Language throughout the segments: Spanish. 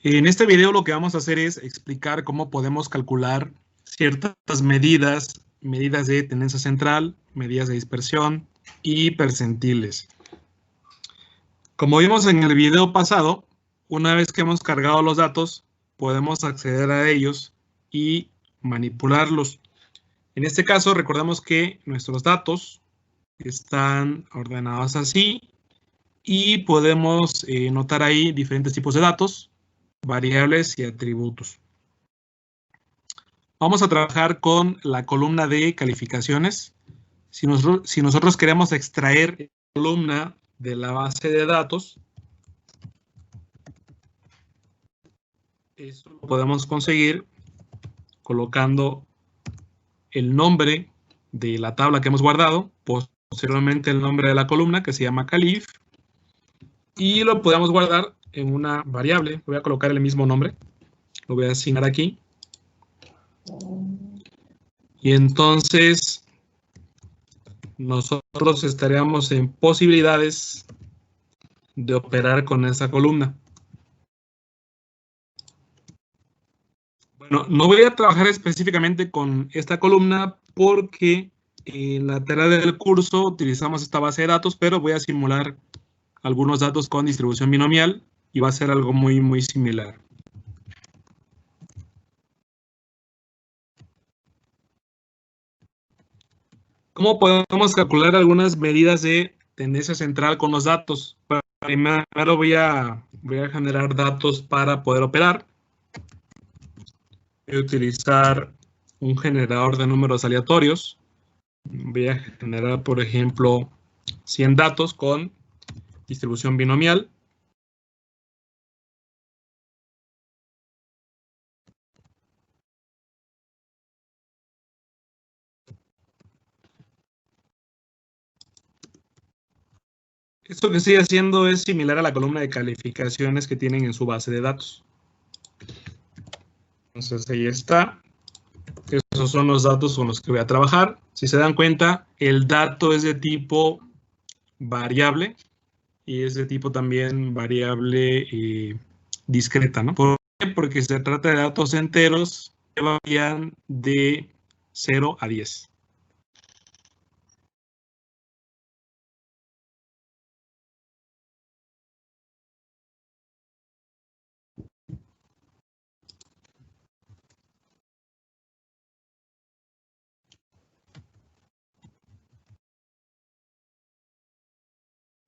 En este video lo que vamos a hacer es explicar cómo podemos calcular ciertas medidas de tendencia central, medidas de dispersión y percentiles. Como vimos en el video pasado, una vez que hemos cargado los datos, podemos acceder a ellos y manipularlos. En este caso, recordemos que nuestros datos están ordenados así y podemos notar ahí diferentes tipos de datos, variables y atributos. Vamos a trabajar con la columna de calificaciones. Si nosotros queremos extraer la columna de la base de datos, eso lo podemos conseguir colocando el nombre de la tabla que hemos guardado, posteriormente el nombre de la columna que se llama calif, y lo podemos guardar en una variable. Voy a colocar el mismo nombre, lo voy a asignar aquí. Y entonces nosotros estaríamos en posibilidades de operar con esa columna. Bueno, no voy a trabajar específicamente con esta columna porque en la tarea del curso utilizamos esta base de datos, pero voy a simular algunos datos con distribución binomial y va a ser algo muy similar. ¿Cómo podemos calcular algunas medidas de tendencia central con los datos? Bueno, primero voy a generar datos para poder operar. Voy a utilizar un generador de números aleatorios. Voy a generar, por ejemplo, 100 datos con distribución binomial. Esto que estoy haciendo es similar a la columna de calificaciones que tienen en su base de datos. Entonces ahí está. Esos son los datos con los que voy a trabajar. Si se dan cuenta, el dato es de tipo variable y es de tipo también variable discreta, ¿no? ¿Por qué? Porque se trata de datos enteros que varían de 0 a 10.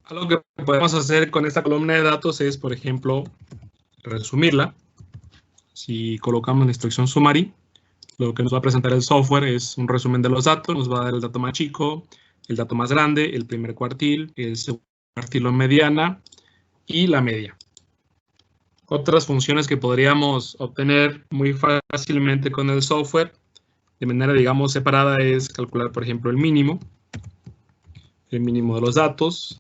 Algo que podemos hacer con esta columna de datos es, por ejemplo, resumirla. Si colocamos la instrucción summary, lo que nos va a presentar el software es un resumen de los datos. Nos va a dar el dato más chico, el dato más grande, el primer cuartil, el segundo cuartil o mediana y la media. Otras funciones que podríamos obtener muy fácilmente con el software de manera, digamos, separada es calcular, por ejemplo, el mínimo de los datos,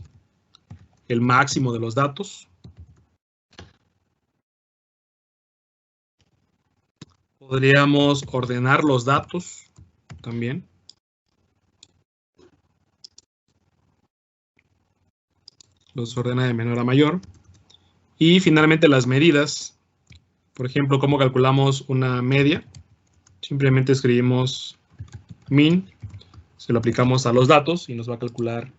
el máximo de los datos. Podríamos ordenar los datos también. Los ordena de menor a mayor. Y finalmente las medidas. Por ejemplo, ¿cómo calculamos una media? Simplemente escribimos min, se lo aplicamos a los datos y nos va a calcular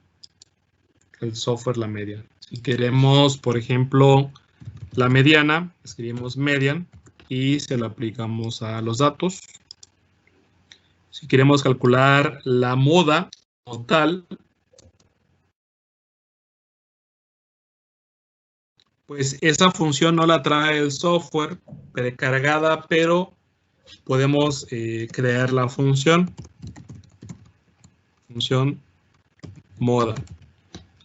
el software la media. Si queremos, por ejemplo, la mediana, escribimos median y se lo aplicamos a los datos. Si queremos calcular la moda total, pues esa función no la trae el software precargada, pero podemos crear la función moda.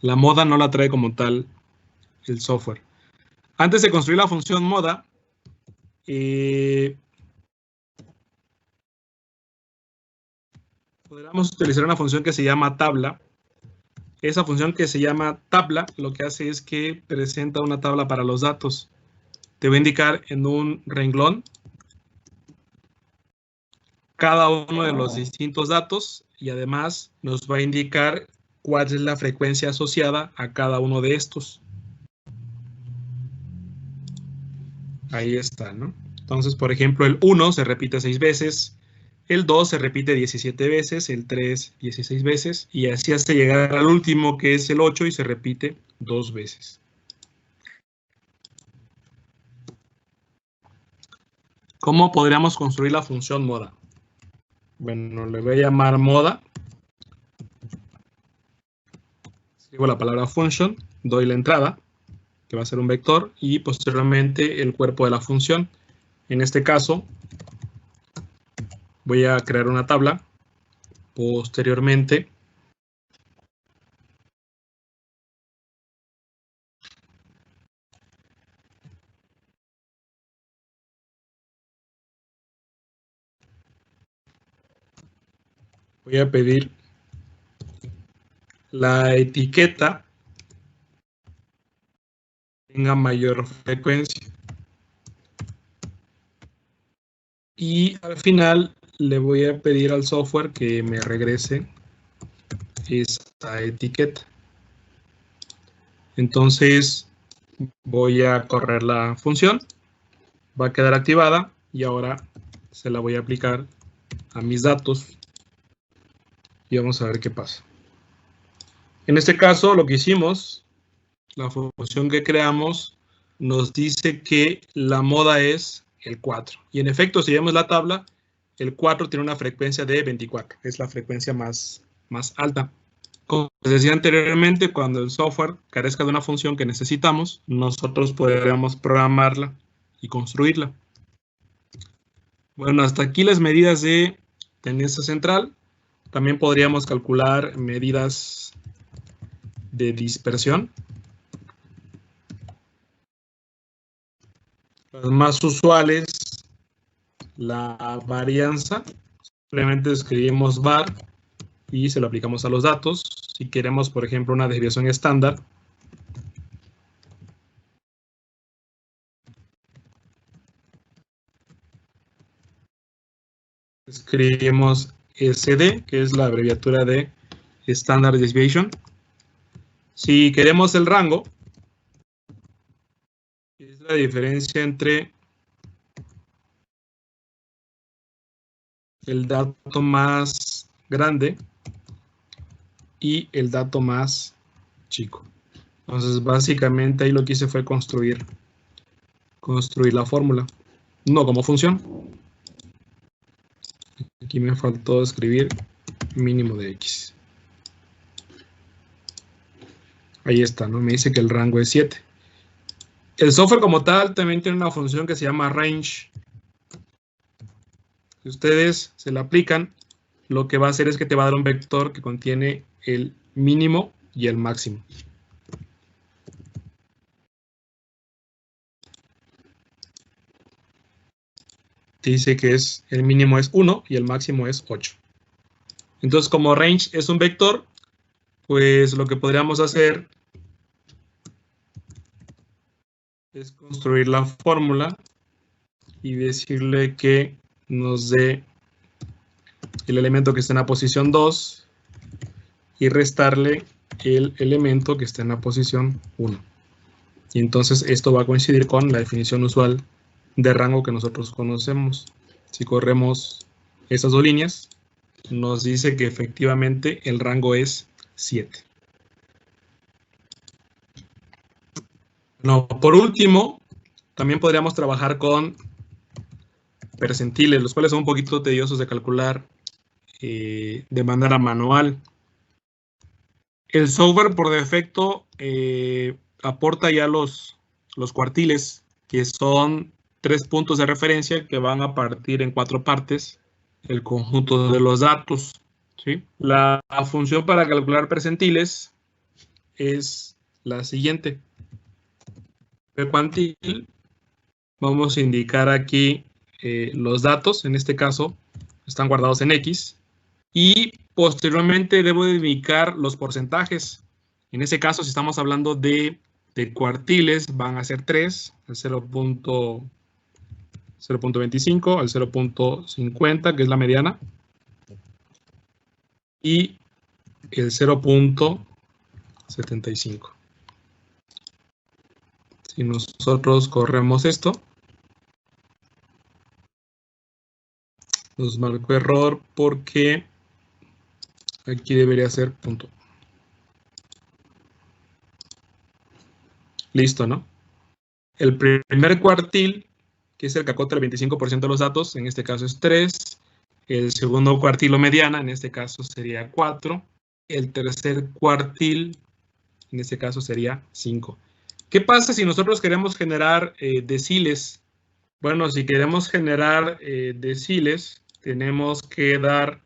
La moda no la trae como tal el software. Antes de construir la función moda, podríamos utilizar una función que se llama tabla. Esa función que se llama tabla lo que hace es que presenta una tabla para los datos. Te va a indicar en un renglón cada uno de los distintos datos y además nos va a indicar cuál es la frecuencia asociada a cada uno de estos. Ahí está, ¿no? Entonces, por ejemplo, el 1 se repite 6 veces, el 2 se repite 17 veces, el 3 16 veces, y así hasta llegar al último, que es el 8, y se repite 2 veces. ¿Cómo podríamos construir la función moda? Bueno, le voy a llamar moda. Escribo la palabra function, doy la entrada, que va a ser un vector, y posteriormente el cuerpo de la función. En este caso, voy a crear una tabla. Posteriormente, voy a pedir la etiqueta tenga mayor frecuencia. Y al final le voy a pedir al software que me regrese esta etiqueta. Entonces voy a correr la función, va a quedar activada y ahora se la voy a aplicar a mis datos y vamos a ver qué pasa. En este caso, lo que hicimos, la función que creamos, nos dice que la moda es el 4. Y en efecto, si vemos la tabla, el 4 tiene una frecuencia de 24. Es la frecuencia más alta. Como les decía anteriormente, cuando el software carezca de una función que necesitamos, nosotros podríamos programarla y construirla. Bueno, hasta aquí las medidas de tendencia central. También podríamos calcular medidas de dispersión. Las más usuales, la varianza. Simplemente escribimos var y se lo aplicamos a los datos. Si queremos, por ejemplo, una desviación estándar, escribimos SD, que es la abreviatura de Standard Deviation. Si queremos el rango, es la diferencia entre el dato más grande y el dato más chico. Entonces, básicamente ahí lo que hice fue construir la fórmula, no como función. Aquí me faltó escribir mínimo de X. Ahí está, ¿no? Me dice que el rango es 7. El software como tal también tiene una función que se llama range. Si ustedes se la aplican, lo que va a hacer es que te va a dar un vector que contiene el mínimo y el máximo. Dice que el mínimo es 1 y el máximo es 8. Entonces, como range es un vector, pues lo que podríamos hacer es construir la fórmula y decirle que nos dé el elemento que está en la posición 2 y restarle el elemento que está en la posición 1. Y entonces esto va a coincidir con la definición usual de rango que nosotros conocemos. Si corremos esas dos líneas, nos dice que efectivamente el rango es 7. No, por último, también podríamos trabajar con percentiles, los cuales son un poquito tediosos de calcular de manera manual. El software por defecto aporta ya los cuartiles, que son 3 puntos de referencia que van a partir en 4 partes el conjunto de los datos, ¿sí? La función para calcular percentiles es la siguiente. Percuantil, vamos a indicar aquí los datos, en este caso están guardados en X, y posteriormente debo indicar los porcentajes. En ese caso, si estamos hablando de cuartiles, van a ser 3, el 0.25, al 0.50, que es la mediana, y el 0.75. Si nosotros corremos esto, Nos marcó error porque aquí debería ser punto. Listo, ¿no? El primer cuartil, que es el que acota el 25% de los datos, en este caso es 3. El segundo cuartil o mediana, en este caso sería 4. El tercer cuartil, en este caso sería 5. ¿Qué pasa si nosotros queremos generar deciles? Bueno, si queremos generar deciles, tenemos que dar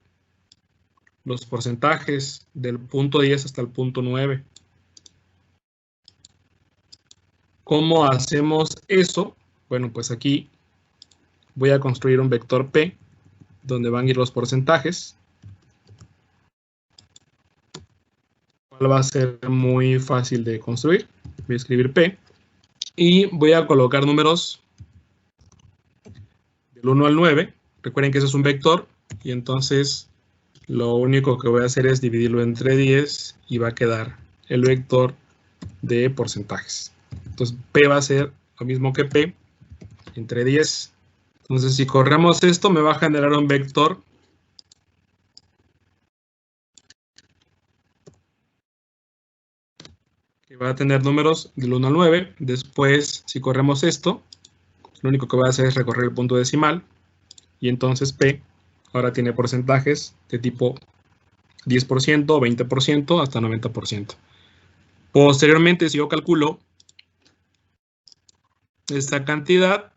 los porcentajes del punto 10 hasta el punto 9. ¿Cómo hacemos eso? Bueno, pues aquí voy a construir un vector P, donde van a ir los porcentajes. Va a ser muy fácil de construir. Voy a escribir P y voy a colocar números del 1 al 9. Recuerden que eso es un vector y entonces lo único que voy a hacer es dividirlo entre 10 y va a quedar el vector de porcentajes. Entonces P va a ser lo mismo que P entre 10. Entonces si corremos esto me va a generar un vector que va a tener números del 1 al 9. Después, si corremos esto, lo único que voy a hacer es recorrer el punto decimal. Y entonces P ahora tiene porcentajes de tipo 10%, 20%, hasta 90%. Posteriormente, si yo calculo esta cantidad,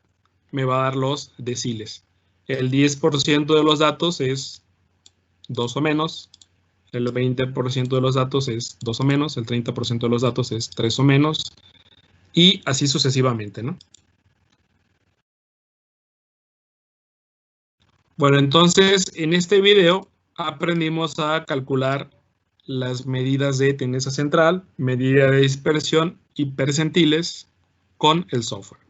me va a dar los deciles. El 10% de los datos es 2 o menos. El 20% de los datos es 2 o menos. El 30% de los datos es 3 o menos. Y así sucesivamente, ¿no? Bueno, entonces en este video aprendimos a calcular las medidas de tendencia central, medida de dispersión y percentiles con el software.